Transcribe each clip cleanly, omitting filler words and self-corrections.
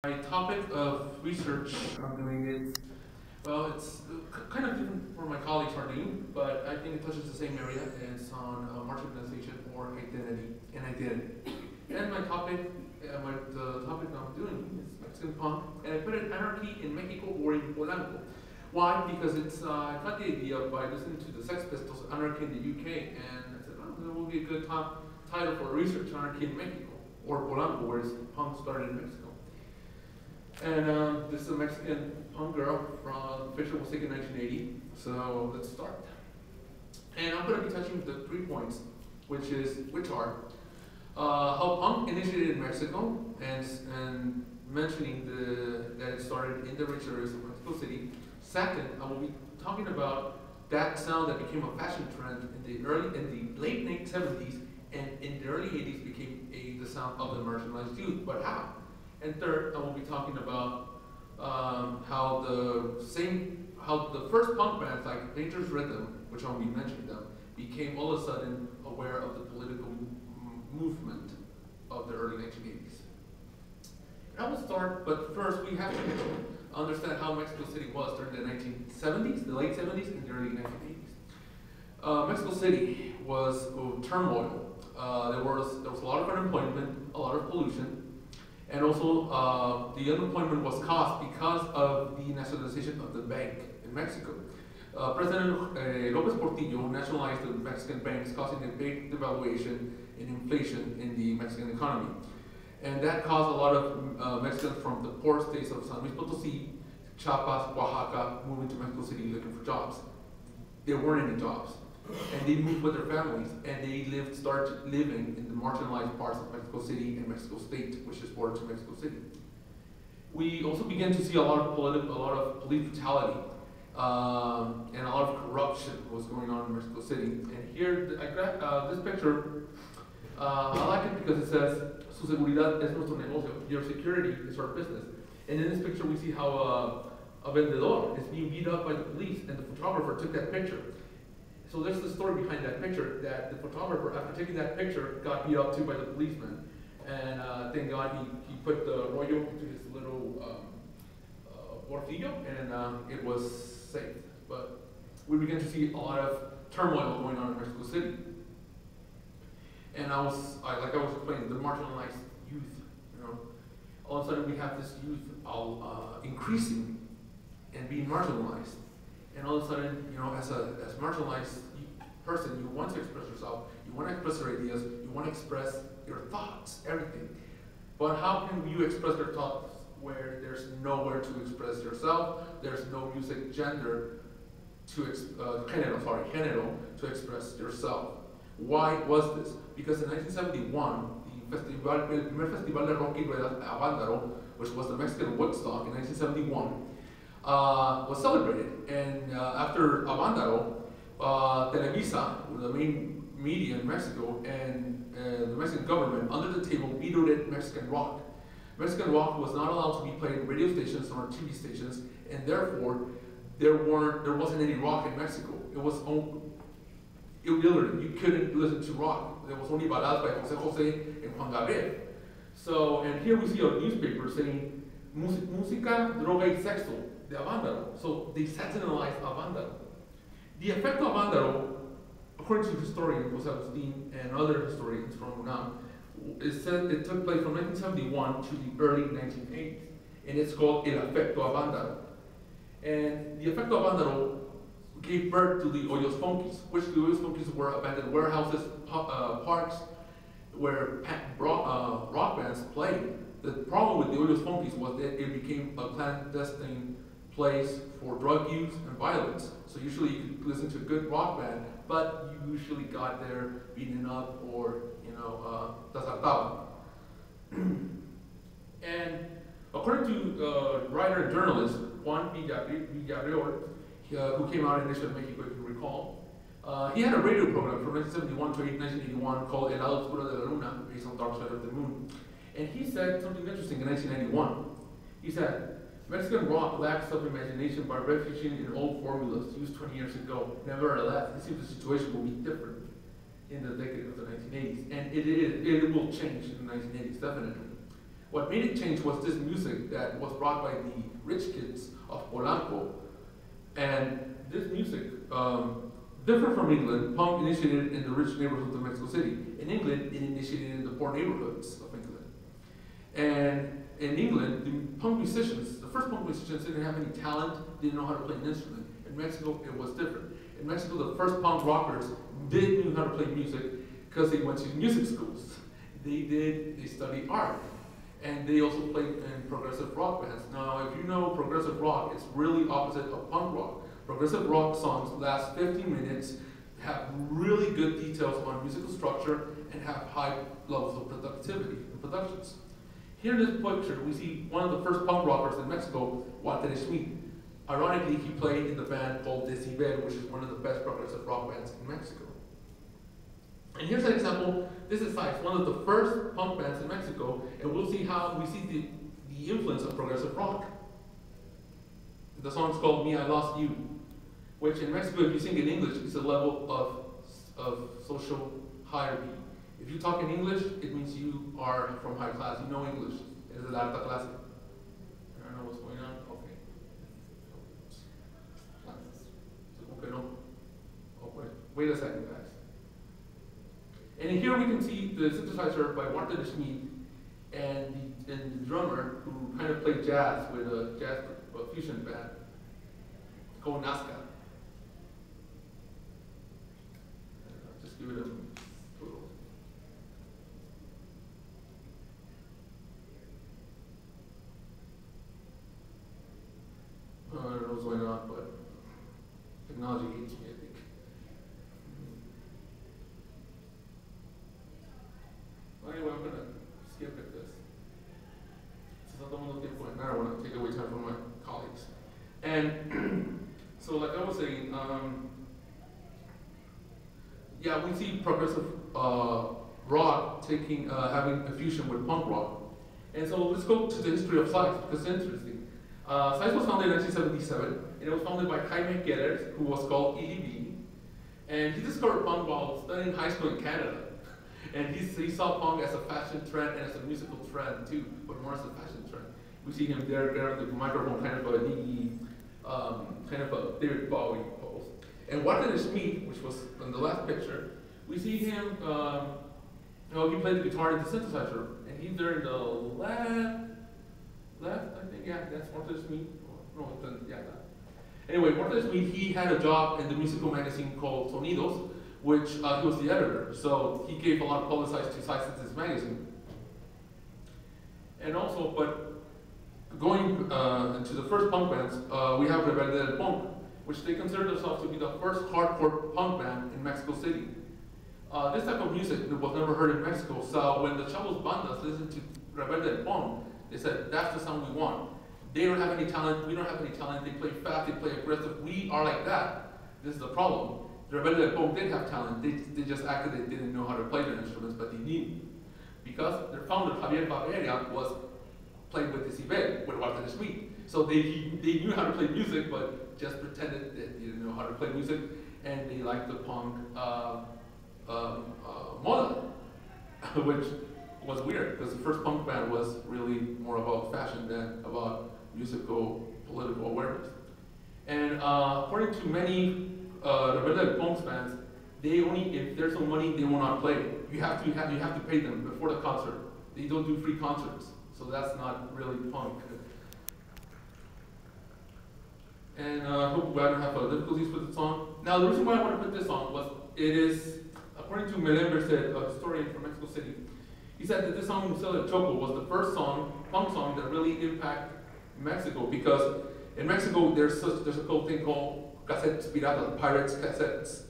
My topic of research I'm doing is, well, it's kind of different from my colleagues are doing, but I think it touches the same area. It's on marginalization or identity and identity. And my topic, the topic I'm doing is Mexican punk, and I put it anarchy in Mexico or in Polanco. Why? Because it's I got the idea by listening to the Sex Pistols, Anarchy in the UK, and I said, oh, that will be a good title for research, Anarchy in Mexico or Polanco, where punk started in Mexico. And this is a Mexican punk girl from Fisher was taken in 1980. So let's start. And I'm going to be touching the 3 points, which are how punk initiated in Mexico, and mentioning that it started in the rich areas of Mexico City. Second, I will be talking about that sound that became a fashion trend in the late 1970s, and in the early 80s became the sound of the marginalized youth. But how? And third, I will be talking about how the first punk bands like Nature's Rhythm, which I'll be mentioning them, became all of a sudden aware of the political movement of the early 1980s. And I will start, but first we have to understand how Mexico City was during the 1970s, the late 70s, and the early 1980s. Mexico City was turmoil. There was a lot of unemployment, a lot of pollution. And also, the unemployment was caused because of the nationalization of the bank in Mexico. President López Portillo nationalized the Mexican banks, causing a big devaluation and inflation in the Mexican economy. And that caused a lot of Mexicans from the poor states of San Luis Potosí, Chiapas, Oaxaca, moving to Mexico City looking for jobs. There weren't any jobs. And they moved with their families, and they started living in the marginalized parts of Mexico City and Mexico State, which is border to Mexico City. We also began to see a lot of police brutality, and a lot of corruption was going on in Mexico City. And here, I got this picture. I like it because it says, "Su seguridad es nuestro negocio." Your security is our business. And in this picture, we see how a vendedor is being beat up by the police, and the photographer took that picture. So there's the story behind that picture, that the photographer, after taking that picture, got beat up too by the policeman. And thank God he put the rollo into his little bolsillo, and it was safe. But we began to see a lot of turmoil going on in Mexico City. And like I was explaining, the marginalized youth, all of a sudden we have this youth all increasing and being marginalized. And all of a sudden, as a marginalized person, you want to express yourself, you want to express your ideas, you want to express your thoughts, everything. But how can you express your thoughts where there's nowhere to express yourself, there's no music género to express yourself? Why was this? Because in 1971, el primer festival de rock y ruedas, Avándaro, which was the Mexican Woodstock in 1971, was celebrated, and after Avándaro, Televisa, the main media in Mexico, and the Mexican government, under the table, vetoed Mexican rock. Mexican rock was not allowed to be played in radio stations or TV stations, and therefore there wasn't any rock in Mexico. It was illiterate. You couldn't listen to rock. There was only baladas by José José and Juan Gabriel. So, and here we see a newspaper saying música, droga y sexo de Avándaro. So they sensationalized Avándaro. The effect of Avándaro, according to historian José Agustín and other historians from UNAM, is said it took place from 1971 to the early 1980s, and it's called El Efecto Avándaro. And the effect of Avándaro gave birth to the Hoyos Funkis, which the Hoyos Funkis were abandoned warehouses, parks, where rock bands played. The problem with the Hoyos Funkis was that it became a clandestine place for drug use and violence. So usually you could listen to a good rock band, but you usually got there beaten up or, desertaban. And according to writer and journalist Juan Villarreal, who came out in Nation of Mexico, if you recall, he had a radio program from 1971 to 1981 called El Lado Oscuro de la Luna, based on Dark Side of the Moon. And he said something interesting in 1991. He said, Mexican rock lacks self-imagination by refuting in old formulas used 20 years ago. Nevertheless, it seems the situation will be different in the decade of the 1980s. And it will change in the 1980s, definitely. What made it change was this music that was brought by the rich kids of Polanco. And this music, different from England, punk initiated in the rich neighborhoods of Mexico City. In England, it initiated in the poor neighborhoods of England. And in England, the punk musicians, the first punk musicians didn't have any talent, didn't know how to play an instrument. In Mexico, it was different. In Mexico, the first punk rockers did know how to play music because they went to music schools. They studied art. And they also played in progressive rock bands. Now, if you know progressive rock, it's really opposite of punk rock. Progressive rock songs last 15 minutes, have really good details on musical structure, and have high levels of productivity in productions. Here in this picture, we see one of the first punk rockers in Mexico, Walter Schmidt. Ironically, he played in the band called Decibel, which is one of the best progressive rock bands in Mexico. And here's an example. This is like one of the first punk bands in Mexico, and we'll see how we see the influence of progressive rock. The song's called Me, I Lost You, which in Mexico, if you sing in English, is a level of social hierarchy. If you talk in English, it means you are from high class, you know English. It is el alta clase. I don't know what's going on. Okay. Okay, no. Oh, wait a second, guys. And here we can see the synthesizer by Walter Schmidt and the drummer who kind of played jazz with a jazz fusion band called NACCS. Just give it a little. I don't know what's going on, but technology hates me, I think. Anyway, I'm going to skip at this. Since I don't want to get point, I don't want to take away time from my colleagues. And so, like I was saying, yeah, we see progressive rock having a fusion with punk rock. And so let's go to the history of SACS, because it's interesting. SACS was founded in 1977, and it was founded by Jaime Guerres, who was called EDB. And he discovered punk while studying high school in Canada. And he saw punk as a fashion trend and as a musical trend too, but more as a fashion trend. We see him there grabbing the microphone, kind of a needy, kind of a David Bowie pose. And Walter Schmidt, which was in the last picture, we see him, he played the guitar and the synthesizer, and he's there in the left, I think, yeah, that's Walter Schmidt. No, yeah, that. Anyway, Walter Schmidt, he had a job in the musical magazine called Sonidos, which he was the editor, so he gave a lot of publicized to SACS magazine. And also, but going into the first punk bands, we have Rebelde del Punk, which they consider themselves to be the first hardcore punk band in Mexico City. This type of music was never heard in Mexico, so when the Chavos Bandas listened to Rebelde del Punk, they said, that's the sound we want. They don't have any talent, we don't have any talent, they play fast, they play aggressive, we are like that. This is the problem. The Rebelde del Punk did have talent, they just acted they didn't know how to play their instruments, but they knew. Because their founder, Javier Barberia, was played with Decibel, with Walter Schmidt. So they knew how to play music, but just pretended that they didn't know how to play music, and they liked the punk moda, which was weird, because the first punk band was really more about fashion than about musical, political awareness. And according to many Rebelde del Punk fans, they only, if there's no money, they will not play. You have to pay them before the concert. They don't do free concerts, so that's not really punk. And I hope I don't have difficulties with the song. Now, the reason why I want to put this on was it is, according to Melen Berset, a historian from Mexico City, he said that this song, Museo del Choco, was the first punk song that really impacted Mexico, because in Mexico there's a cool thing called cassettes piratas, pirates cassettes,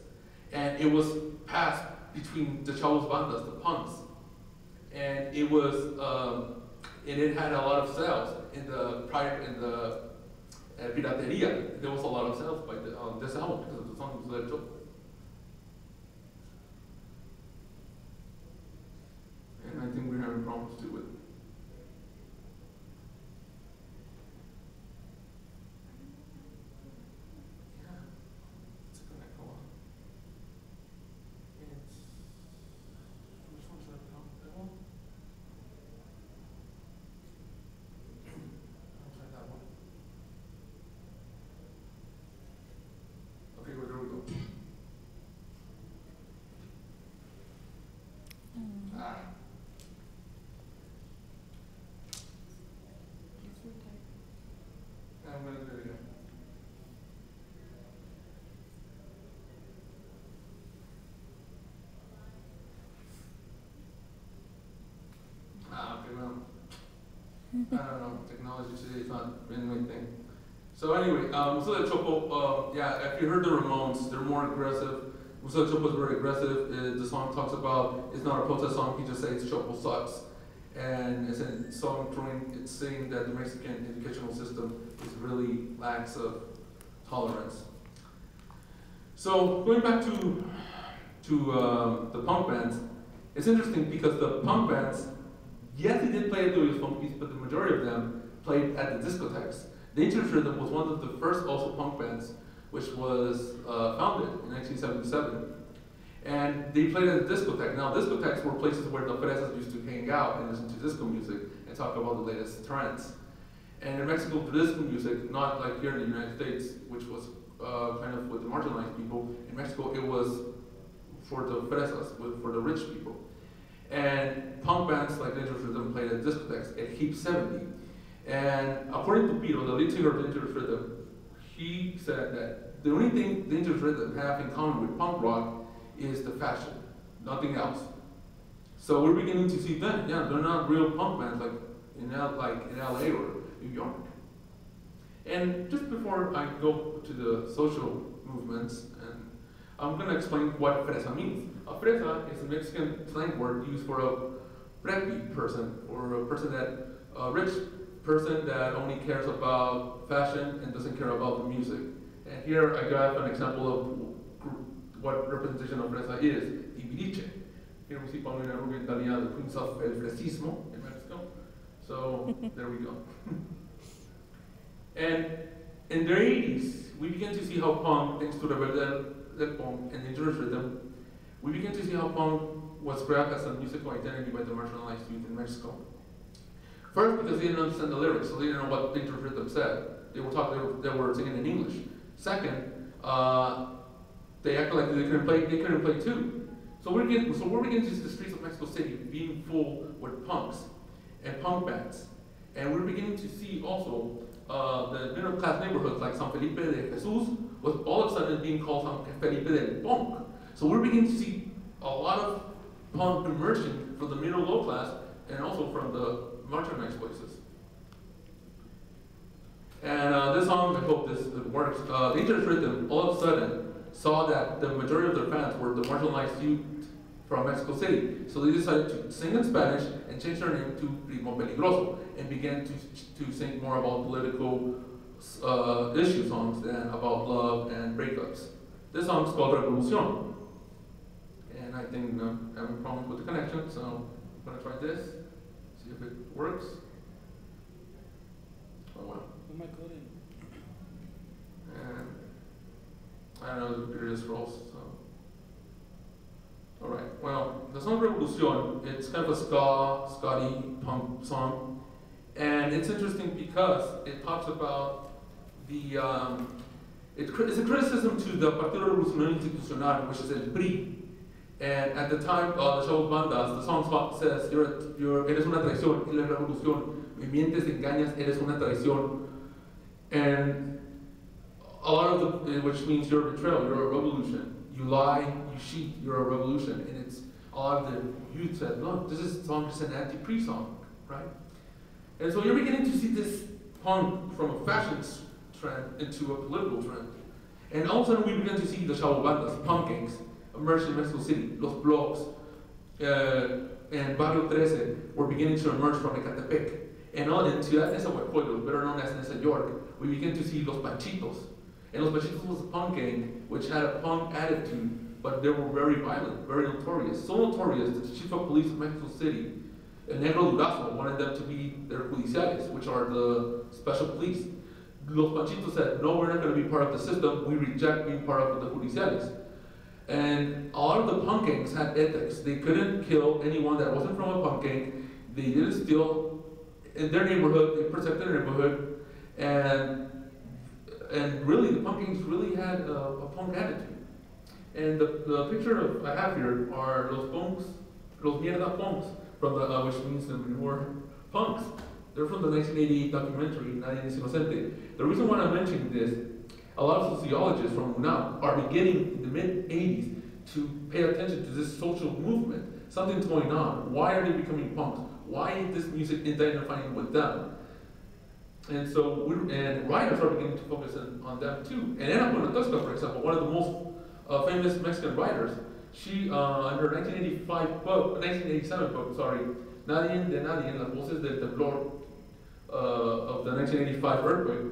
and it was passed between the Chavos Bandas, the punks, and it was and it had a lot of sales in the pirateria. There was a lot of sales by this album because of the song Museo del Choco. And I think we're having problems too with it. I don't know, technology today is not been my thing. So anyway, Museo del Chopo, yeah, if you heard the Ramones, they're more aggressive. Museo del Chopo is very aggressive. The song talks about, it's not a protest song, he just says Chopo sucks. And it's a song it's saying that the Mexican educational system is really lacks of tolerance. So going back to the punk bands, it's interesting because the punk bands, yes, they did play at the funkies, but the majority of them played at the discotheques. Dangerous Rhythm was one of the first also punk bands, which was founded in 1977. And they played at the discotheque. Now, discotheques were places where the fresas used to hang out and listen to disco music and talk about the latest trends. And in Mexico, the disco music, not like here in the United States, which was kind of with the marginalized people, in Mexico it was for the fresas, for the rich people. And punk bands like Dangerous Rhythm played at discotheques at Heap 70. And according to Piro, the lead singer of Dangerous Rhythm, he said that the only thing Dangerous Rhythm have in common with punk rock is the fashion, nothing else. So we're beginning to see that, yeah, they're not real punk bands like in LA or New York. And just before I go to the social movements, and I'm gonna explain what fresa means. A fresa is a Mexican slang word used for a preppy person, or a person a rich person that only cares about fashion and doesn't care about the music. And here I got an example of what representation of fresa is, Timbiriche. Here we see Paulina Rubio Italia, the queens of el fresismo in Mexico. So there we go. And in the 80s, we began to see how punk, thanks to Rebelde del Punk and Dangerous Rhythm, we began to see how punk was grabbed as a musical identity by the marginalized youth in Mexico. First, because they didn't understand the lyrics, so they didn't know what Dangerous Rhythm said. They were singing in English. Second, they acted like they couldn't play too. So we're beginning to see the streets of Mexico City being full with punks and punk bands. And we're beginning to see also the middle class neighborhoods like San Felipe de Jesus was all of a sudden being called San Felipe del Punk. So we're beginning to see a lot of punk emerging from the middle low class and also from the marginalized places. And this song, I hope this works. Dangerous Rhythm all of a sudden saw that the majority of their fans were the marginalized youth from Mexico City. So they decided to sing in Spanish and change their name to Ritmo Peligroso and began to sing more about political issue songs than about love and breakups. This song is called Revolucion. And I think I'm having problems with the connection, so I'm gonna try this, see if it works. Oh wow. Who am I coding? And I don't know, the computer just rolls, so. All right, well, the song Revolucion, it's kind of a ska-y punk song. And it's interesting because it talks about the, it's a criticism to the Partido Revolucionario Institucional, which is el PRI. And at the time, the Chavos Bandas, the song says, eres una traición, eres revolución, me mientes, engañas, eres una traición. And a lot of which means you're a betrayal, you're a revolution. You lie, you cheat, you're a revolution. And it's a lot of the youth said, look, this song is an anti-PRI song, right? And so you're beginning to see this punk from a fashion trend into a political trend. And all of a sudden we begin to see the Chavo Bandas, punk gangs, emerge in Mexico City. Los Blogs and Barrio 13 were beginning to emerge from Ecatepec. And all in Ciudad Nezahualcóyotl, better known as Neza York, we begin to see Los Panchitos. And Los Panchitos was a punk gang which had a punk attitude, but they were very violent, very notorious. So notorious that the chief of police of Mexico City, Negro Durazo, wanted them to be their judiciales, which are the special police. Los Panchitos said, no, we're not going to be part of the system, we reject being part of the judiciales. And a lot of the punk gangs had ethics. They couldn't kill anyone that wasn't from a punk gang. They didn't steal in their neighborhood, they protected their neighborhood, and really the punk gangs really had a punk attitude. And the picture I have here are los punks, los mierda punks, from the, which means the manure punks. They're from the 1988 documentary, Nadie es Inocente. The reason why I'm mentioning this, a lot of sociologists from UNAM are beginning in the mid-80s to pay attention to this social movement. Something's going on. Why are they becoming punks? Why is this music identifying with them? And so, and writers are beginning to focus on them too. And Ana Poniatowska, for example, one of the most famous Mexican writers, she, in her 1987 book, sorry, Nadie de Nadie, Las Voces del Temblor, of the 1985 earthquake,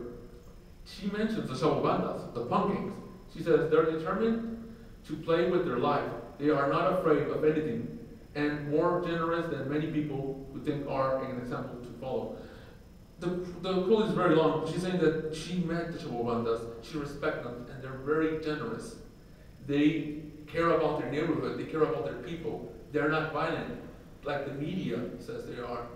she mentions the Chavo Bandas, the punk gangs. She says they're determined to play with their life. They are not afraid of anything, and more generous than many people who think are an example to follow. The quote is very long, but she's saying that she met the Chavo Bandas, she respects them, and they're very generous. They care about their neighborhood, they care about their people. They're not violent, like the media says they are.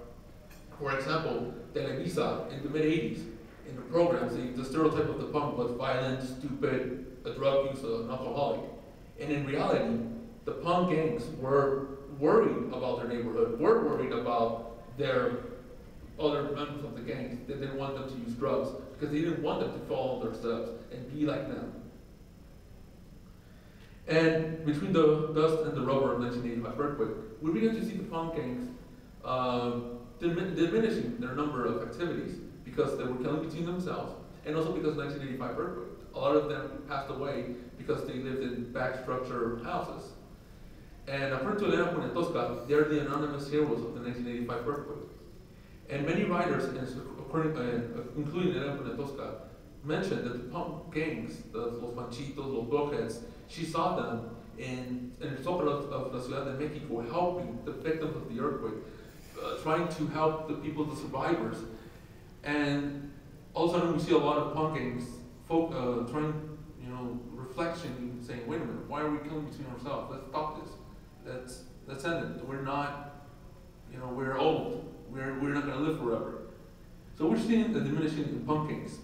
For example, Televisa in the mid-80s, in the programs, the stereotype of the punk was violent, stupid, a drug user, an alcoholic. And in reality, the punk gangs were worried about their neighborhood, were worried about their other members of the gangs. They didn't want them to use drugs because they didn't want them to follow their steps and be like them. And between the dust and the rubber of 1985 earthquake, we began to see the punk gangs diminishing their number of activities because they were killing between themselves, and also because of 1985 earthquake. A lot of them passed away because they lived in back structure houses. And according to Ana Poniatowska, they're the anonymous heroes of the 1985 earthquake. And many writers, including Ana Poniatowska, mentioned that the punk gangs, Los Panchitos, Los Blockheads, she saw them in El Zócalo of La Ciudad de Mexico helping the victims of the earthquake, trying to help the people, the survivors. And all of a sudden we see a lot of punk gangs trying, reflection, saying, wait a minute, why are we killing between ourselves? Let's stop this. Let's end it. We're not, we're old. We're not going to live forever. So we're seeing a diminishing in punk gangs.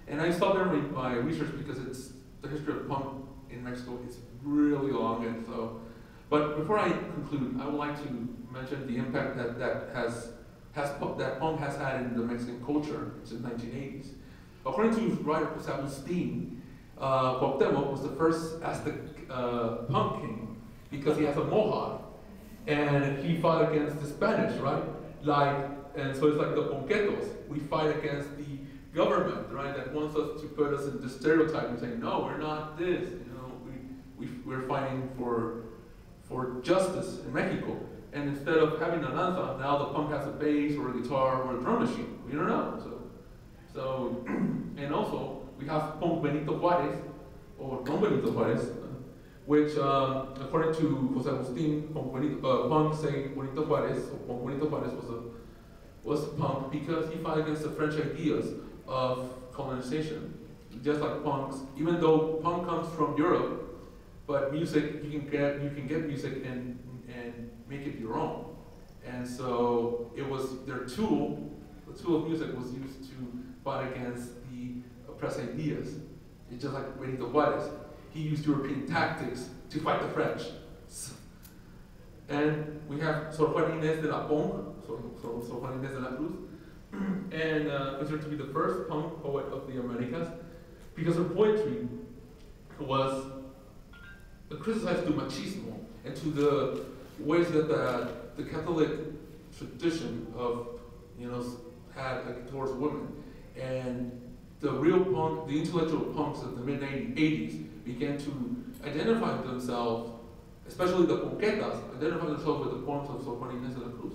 And I stopped there my research because the history of punk in Mexico is really long, and so. But before I conclude, I would like to mention the impact that punk has had in the Mexican culture since the 1980s. According to writer Jose Agustin, Cuauhtemoc was the first Aztec punk king because he has a mohawk, and he fought against the Spanish, right? And so it's like the ponquetos. We fight against the government, right? That wants us to put us in the stereotype and say, no, we're not this. We're fighting for justice in Mexico. And instead of having a danza, now the punk has a bass or a guitar or a drum machine. We don't know. So and also we have Punk Benito Juarez, or Don Benito Juarez, which according to Jose Agustin, punk saying Benito Juarez, or Punk Benito Juarez was punk because he fought against the French ideas of colonization. Just like punks, even though punk comes from Europe, but music, you can get music and make it your own. And so it was their tool, the tool of music was used to fight against the oppressed ideas. It's just like Benito Juarez. He used European tactics to fight the French. And we have Sor Juana Inés de la Pong, Sor Juana Inés de la Cruz, and considered to be the first punk poet of the Americas, because her poetry was criticized to machismo and to the ways that the Catholic tradition of had towards women. And the real punk, the intellectual punks of the mid-80s began to identify themselves, especially the ponquetas, identify themselves with the poems of Sor Juana Inés de la Cruz,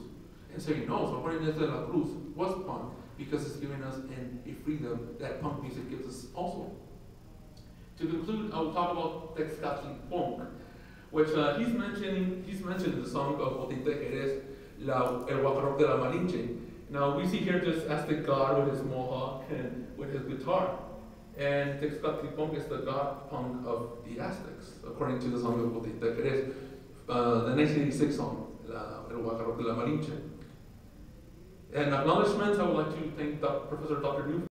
and saying, no, Sor Juana Inés de la Cruz was punk because it's giving us a freedom that punk music gives us also. To conclude, I will talk about Tezcatlipoca, which he's mentioned in the song of Botín Tejerez, El Guacarón de la Malinche. Now we see here just Aztec god with his mohawk and with his guitar. And Tezcatlipoca is the god punk of the Aztecs, according to the song of Botín Tejerez, the 1986 song, El Guacarón de la Malinche. And acknowledgements, I would like to thank Professor Dr. New